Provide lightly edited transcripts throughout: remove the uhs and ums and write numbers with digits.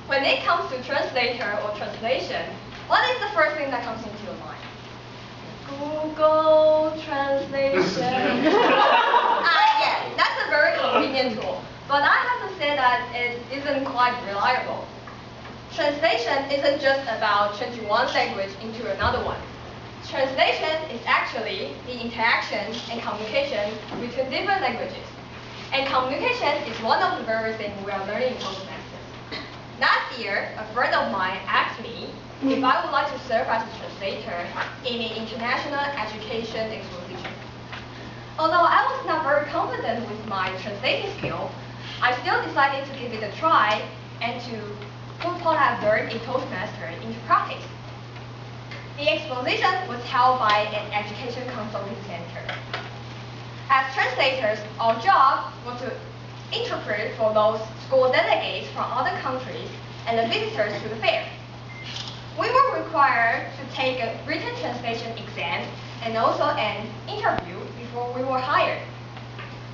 When it comes to translator or translation, what is the first thing that comes into your mind? Google Translation. Yes, that's a very convenient tool, but I have to say that it isn't quite reliable. Translation isn't just about changing one language into another one. Translation is actually the interaction and communication between different languages. And communication is one of the very things we are learning in Toastmasters. Last year, a friend of mine asked me if I would like to serve as a translator in an international education exposition. Although I was not very confident with my translating skill, I still decided to give it a try and to put what I've learned in Toastmasters into practice. The exposition was held by an education consulting center. As translators, our job was to interpret for those school delegates from other countries and the visitors to the fair. We were required to take a written translation exam and also an interview before we were hired.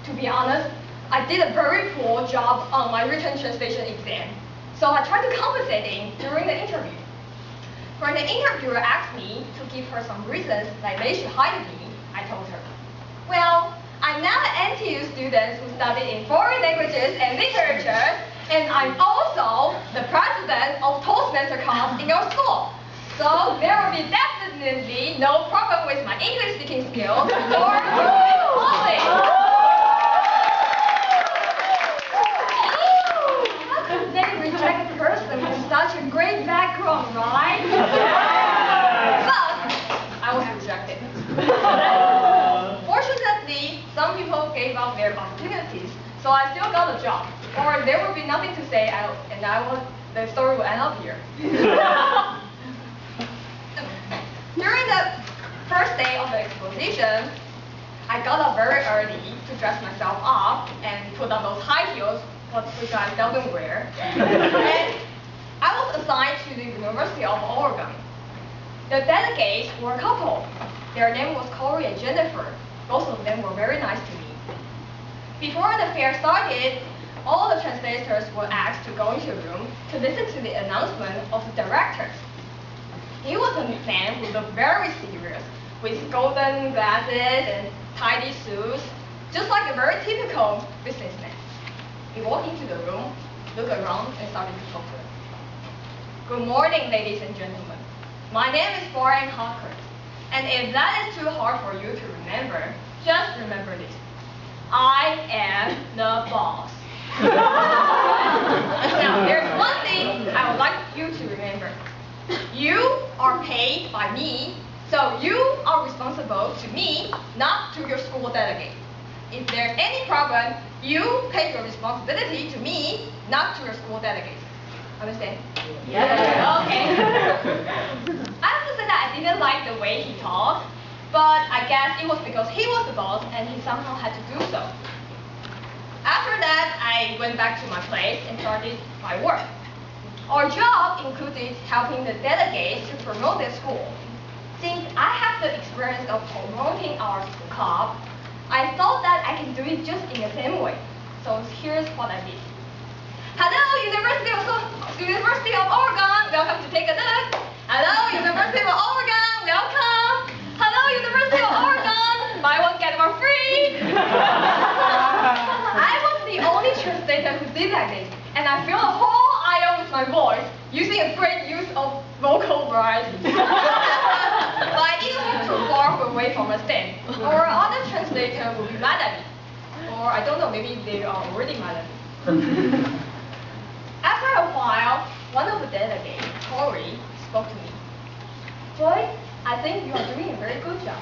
To be honest, I did a very poor job on my written translation exam, so I tried to compensate it during the interview. When the interviewer asked me to give her some reasons that they should hire me, I told her, well, I'm now an NTU student who studied in foreign languages and literature, and I'm also the president of Toastmaster class in your school. So there will be definitely no problem with my English speaking skills or quality. How could they reject a person with such a great background, right? But I was rejected. Fortunately, some people gave up their opportunities, so I still got a job. Or there would be nothing to say, the story will end up here. During the first day of the exposition, I got up very early to dress myself up and put on those high heels, which I seldom wear. And I was assigned to the University of Oregon. The delegates were a couple. Their name was Corey and Jennifer. Both of them were very nice to me. Before the fair started, all the translators were asked to go into a room to listen to the announcement of the directors. He was a man who looked very serious, with golden glasses and tidy suits, just like a very typical businessman. He walked into the room, looked around, and started to talk to them. Good morning, ladies and gentlemen. My name is Brian Hawker, and if that is too hard for you to remember, just remember this. I am the boss. Now, there's one thing I would like you to remember. You are paid by me, so you are responsible to me, not to your school delegate. If there's any problem, you pay your responsibility to me, not to your school delegate. Understand? Yeah. Okay. I have to say that I didn't like the way he talked, but I guess it was because he was the boss and he somehow had to do so. After that, I went back to my place and started my work. Our job included helping the delegates to promote their school. Since I have the experience of promoting our school club, I thought that I can do it just in the same way. So here's what I did. Hello, University of Oregon, welcome to take a look. Hello, University of Oregon, welcome. Hello, University of Oregon, buy one get one free. I was the only translator who did that thing, and I filled the whole aisle with my voice, using a great use of vocal variety. But I didn't move too far away from the stand, or other translator will be mad at me. Or I don't know, maybe they are already mad at me. After a while, one of the delegates, Corey, spoke to me. Joyce, I think you are doing a very good job.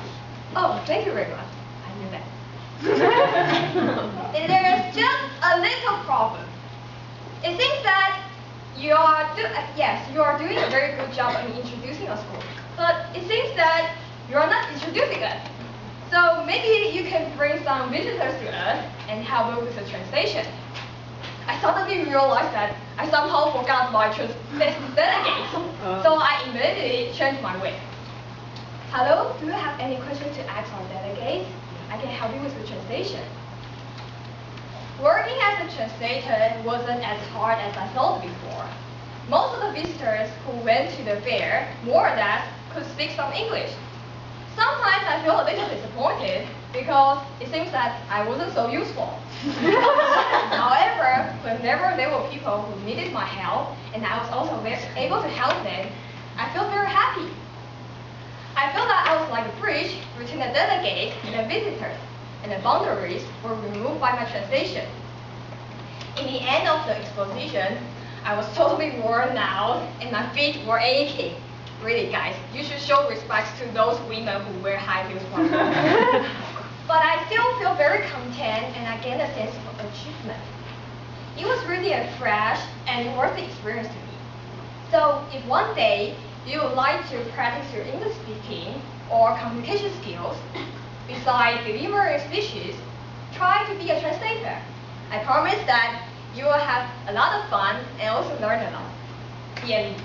Oh, thank you very much. I knew that. There is just a little problem. It seems that you are doing a very good job in introducing our school, but it seems that you are not introducing us. So maybe you can bring some visitors to us and help us with the translation. I suddenly realized that I somehow forgot my delegates, so I immediately changed my way. Hello, do you have any questions to ask our delegates? I can help you with the translation. Working as a a translator wasn't as hard as I thought before. Most of the visitors who went to the fair, more or less, could speak some English. Sometimes I feel a little disappointed because it seems that I wasn't so useful. However, whenever there were people who needed my help and I was also able to help them, I felt very happy. I felt that I was like a bridge between the delegate and the visitors, and the boundaries were removed by my translation. In the end of the exposition, I was totally worn out and my feet were aching. Really, guys, you should show respect to those women who wear high heels. But I still feel very content and I gained a sense of achievement. It was really a fresh and worthy experience to me. So if one day you would like to practice your English speaking or communication skills, besides delivering speeches, try to be a translator. I promise that you will have a lot of fun and also learn a lot. The end.